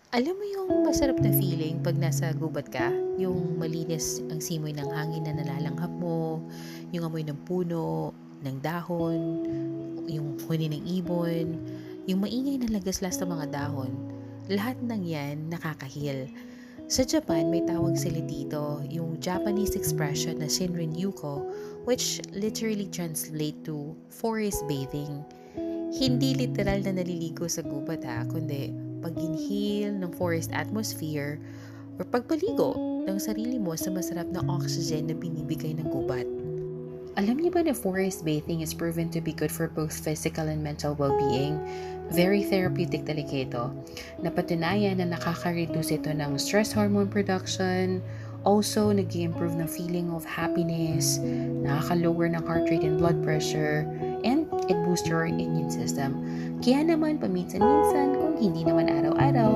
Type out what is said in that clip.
Alam mo yung masarap na feeling 'pag nasa gubat ka? Yung malinis ang simoy ng hangin na nalalanghap mo, yung amoy ng puno, ng dahon, yung huni ng ibon, yung maingay na lagaslas ng mga dahon. Lahat ng 'yan nakaka-heal. Sa Japan, may tawag sila dito, yung Japanese expression na Shinrin-yuko, which literally translate to forest bathing. Hindi literal na naliligo sa gubat kundi pag-inhale ng forest atmosphere or pagpaligo ng sarili mo sa masarap na oxygen na binibigay ng gubat. Alam niyo ba na forest bathing is proven to be good for both physical and mental well-being? Very therapeutic talaga ito. Napatunayan na nakaka-reduce ito ng stress hormone production, also nag improve ng feeling of happiness, nakaka-lower ng heart rate and blood pressure, and it boosts your immune system. Kaya naman paminsan-minsan kung hindi naman araw-araw,